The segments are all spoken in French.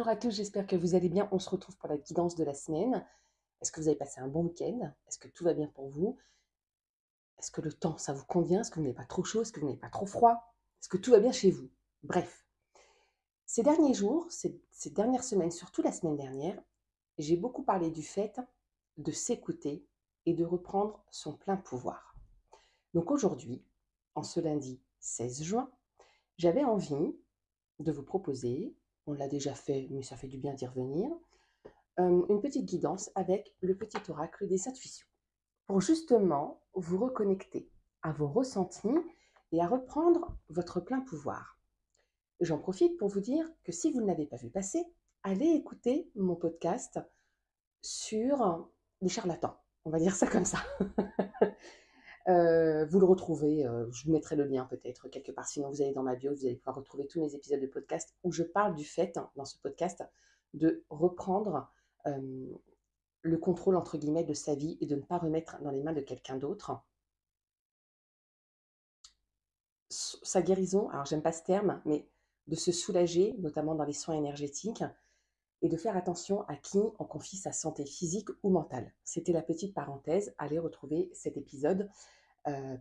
Bonjour à tous, j'espère que vous allez bien. On se retrouve pour la guidance de la semaine. Est-ce que vous avez passé un bon week-end? Est-ce que tout va bien pour vous? Est-ce que le temps, ça vous convient? Est-ce que vous n'avez pas trop chaud? Est-ce que vous n'avez pas trop froid? Est-ce que tout va bien chez vous? Bref, ces derniers jours, ces dernières semaines, surtout la semaine dernière, j'ai beaucoup parlé du fait de s'écouter et de reprendre son plein pouvoir. Donc aujourd'hui, en ce lundi 16 juin, j'avais envie de vous proposer, on l'a déjà fait, mais ça fait du bien d'y revenir, une petite guidance avec le petit oracle des intuitions, pour justement vous reconnecter à vos ressentis et à reprendre votre plein pouvoir. J'en profite pour vous dire que si vous ne l'avez pas vu passer, allez écouter mon podcast sur les charlatans, on va dire ça comme ça. Vous le retrouvez, je vous mettrai le lien peut-être quelque part, sinon vous allez dans ma bio, vous allez pouvoir retrouver tous mes épisodes de podcast où je parle du fait, dans ce podcast, de reprendre le contrôle entre guillemets de sa vie et de ne pas remettre dans les mains de quelqu'un d'autre sa guérison. Alors j'aime pas ce terme, mais de se soulager, notamment dans les soins énergétiques, et de faire attention à qui on confie sa santé physique ou mentale. C'était la petite parenthèse. Allez retrouver cet épisode,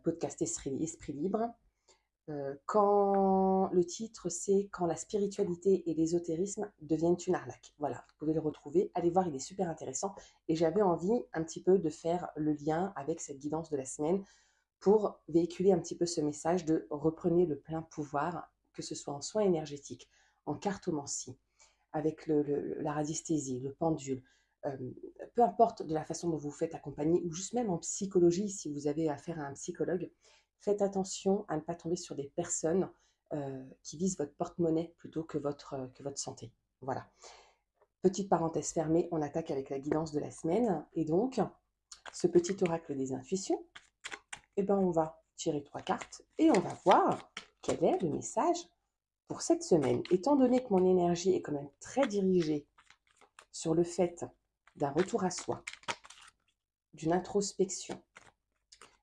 podcast Esprit Libre. Quand le titre, c'est Quand la spiritualité et l'ésotérisme deviennent une arnaque. Voilà, vous pouvez le retrouver. Allez voir, il est super intéressant. Et j'avais envie un petit peu de faire le lien avec cette guidance de la semaine pour véhiculer un petit peu ce message de reprenez le plein pouvoir, que ce soit en soins énergétiques, en cartomancie, avec la radiesthésie, le pendule, euh, peu importe de la façon dont vous vous faites accompagner, ou juste même en psychologie, si vous avez affaire à un psychologue, faites attention à ne pas tomber sur des personnes qui visent votre porte-monnaie plutôt que votre santé. Voilà. Petite parenthèse fermée, on attaque avec la guidance de la semaine. Et donc, ce petit oracle des intuitions, eh ben, on va tirer 3 cartes et on va voir quel est le message pour cette semaine. Étant donné que mon énergie est quand même très dirigée sur le fait d'un retour à soi, d'une introspection,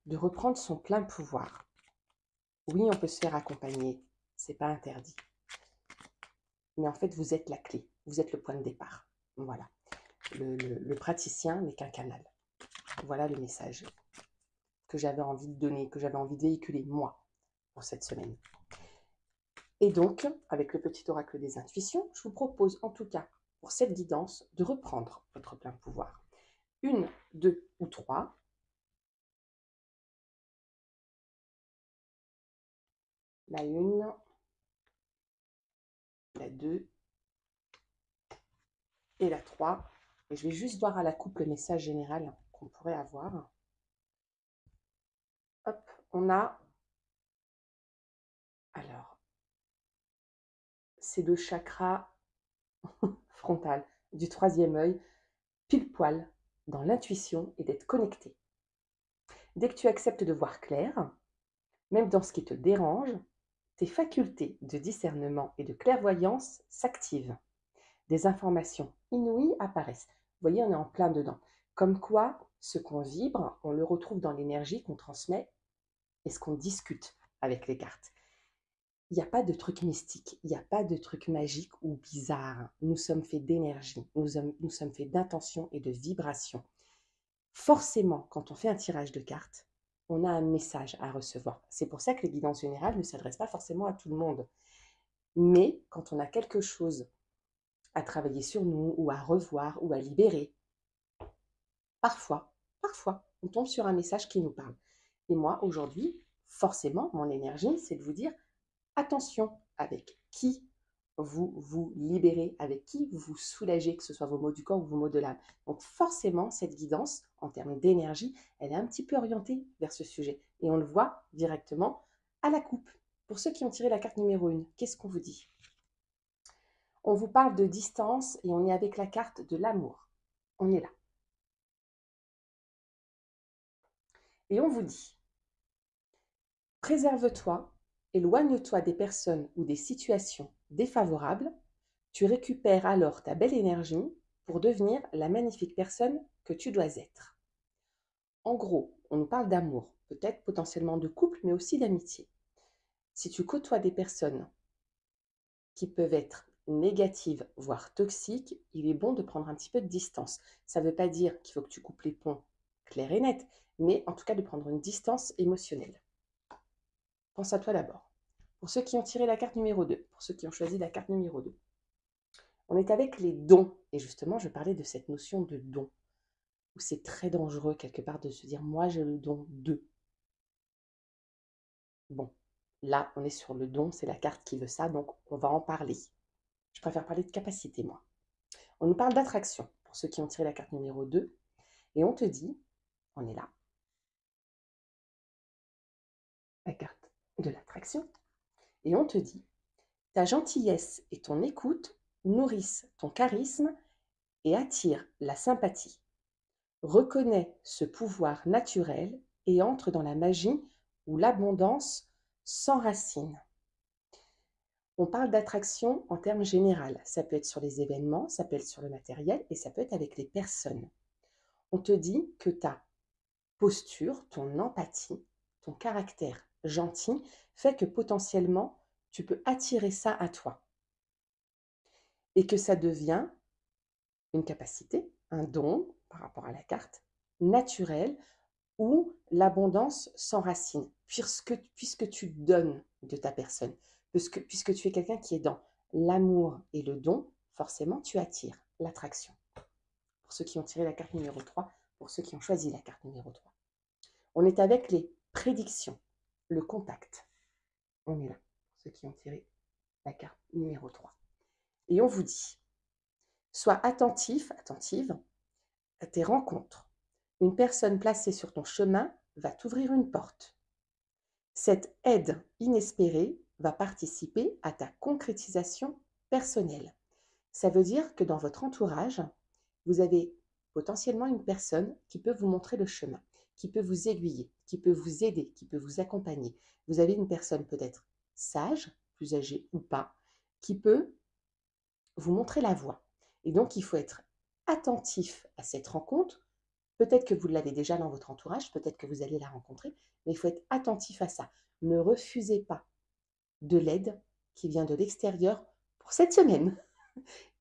de reprendre son plein pouvoir. Oui, on peut se faire accompagner, c'est pas interdit. Mais en fait, vous êtes la clé, vous êtes le point de départ. Voilà. Le praticien n'est qu'un canal. Voilà le message que j'avais envie de donner, que j'avais envie de véhiculer, moi, pour cette semaine. Et donc, avec le petit oracle des intuitions, je vous propose en tout cas, pour cette guidance, de reprendre votre plein pouvoir. 1, 2 ou 3. La 1, la 2 et la 3. Et je vais juste voir à la coupe le message général qu'on pourrait avoir. Hop, on a, alors, ces deux chakras frontales du troisième œil, pile poil dans l'intuition et d'être connecté. Dès que tu acceptes de voir clair, même dans ce qui te dérange, tes facultés de discernement et de clairvoyance s'activent. Des informations inouïes apparaissent. Vous voyez, on est en plein dedans. Comme quoi, ce qu'on vibre, on le retrouve dans l'énergie qu'on transmet et ce qu'on discute avec les cartes. Il n'y a pas de truc mystique, il n'y a pas de truc magique ou bizarre. Nous sommes faits d'énergie, nous sommes faits d'intention et de vibration. Forcément, quand on fait un tirage de cartes, on a un message à recevoir. C'est pour ça que les guidances générales ne s'adressent pas forcément à tout le monde. Mais quand on a quelque chose à travailler sur nous ou à revoir ou à libérer, parfois, on tombe sur un message qui nous parle. Et moi, aujourd'hui, forcément, mon énergie, c'est de vous dire attention avec qui vous vous libérez, avec qui vous vous soulagez, que ce soit vos maux du corps ou vos maux de l'âme. Donc forcément, cette guidance, en termes d'énergie, elle est un petit peu orientée vers ce sujet. Et on le voit directement à la coupe. Pour ceux qui ont tiré la carte numéro 1, qu'est-ce qu'on vous dit? On vous parle de distance et on est avec la carte de l'amour. On est là. Et on vous dit, préserve-toi, éloigne-toi des personnes ou des situations défavorables, tu récupères alors ta belle énergie pour devenir la magnifique personne que tu dois être. En gros, on nous parle d'amour, peut-être potentiellement de couple, mais aussi d'amitié. Si tu côtoies des personnes qui peuvent être négative, voire toxique, il est bon de prendre un petit peu de distance. Ça ne veut pas dire qu'il faut que tu coupes les ponts clairs et nets, mais en tout cas de prendre une distance émotionnelle. Pense à toi d'abord. Pour ceux qui ont tiré la carte numéro 2, pour ceux qui ont choisi la carte numéro 2, on est avec les dons. Et justement, je parlais de cette notion de don, où c'est très dangereux quelque part de se dire « moi j'ai le don de ». Bon, là on est sur le don, c'est la carte qui veut ça, donc on va en parler. Je préfère parler de capacité, moi. On nous parle d'attraction, pour ceux qui ont tiré la carte numéro 2, et on te dit, on est là, la carte de l'attraction, et on te dit, ta gentillesse et ton écoute nourrissent ton charisme et attirent la sympathie. Reconnais ce pouvoir naturel et entre dans la magie où l'abondance s'enracine. On parle d'attraction en termes généraux. Ça peut être sur les événements, ça peut être sur le matériel et ça peut être avec les personnes. On te dit que ta posture, ton empathie, ton caractère gentil fait que potentiellement tu peux attirer ça à toi et que ça devient une capacité, un don par rapport à la carte, naturel où l'abondance s'enracine puisque tu donnes de ta personne, puisque tu es quelqu'un qui est dans l'amour et le don, forcément tu attires l'attraction. Pour ceux qui ont tiré la carte numéro 3, pour ceux qui ont choisi la carte numéro 3. On est avec les prédictions, le contact. On est là, pour ceux qui ont tiré la carte numéro 3. Et on vous dit, sois attentif, attentive à tes rencontres. Une personne placée sur ton chemin va t'ouvrir une porte. Cette aide inespérée va participer à ta concrétisation personnelle. Ça veut dire que dans votre entourage, vous avez potentiellement une personne qui peut vous montrer le chemin, qui peut vous aiguiller, qui peut vous aider, qui peut vous accompagner. Vous avez une personne peut-être sage, plus âgée ou pas, qui peut vous montrer la voie. Et donc, il faut être attentif à cette rencontre. Peut-être que vous l'avez déjà dans votre entourage, peut-être que vous allez la rencontrer, mais il faut être attentif à ça. Ne refusez pas de l'aide qui vient de l'extérieur pour cette semaine.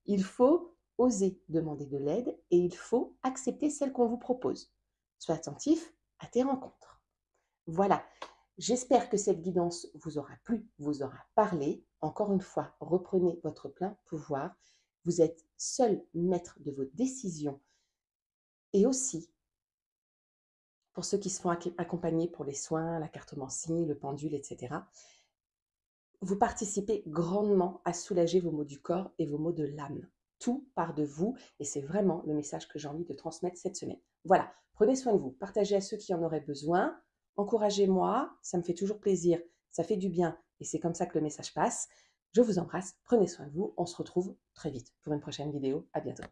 Il faut oser demander de l'aide et il faut accepter celle qu'on vous propose. Sois attentif à tes rencontres. Voilà, j'espère que cette guidance vous aura plu, vous aura parlé. Encore une fois, reprenez votre plein pouvoir. Vous êtes seul maître de vos décisions. Et aussi, pour ceux qui se font accompagner pour les soins, la cartomancie, le pendule, etc., vous participez grandement à soulager vos maux du corps et vos maux de l'âme. Tout part de vous et c'est vraiment le message que j'ai envie de transmettre cette semaine. Voilà, prenez soin de vous, partagez à ceux qui en auraient besoin, encouragez-moi, ça me fait toujours plaisir, ça fait du bien et c'est comme ça que le message passe. Je vous embrasse, prenez soin de vous, on se retrouve très vite pour une prochaine vidéo, à bientôt.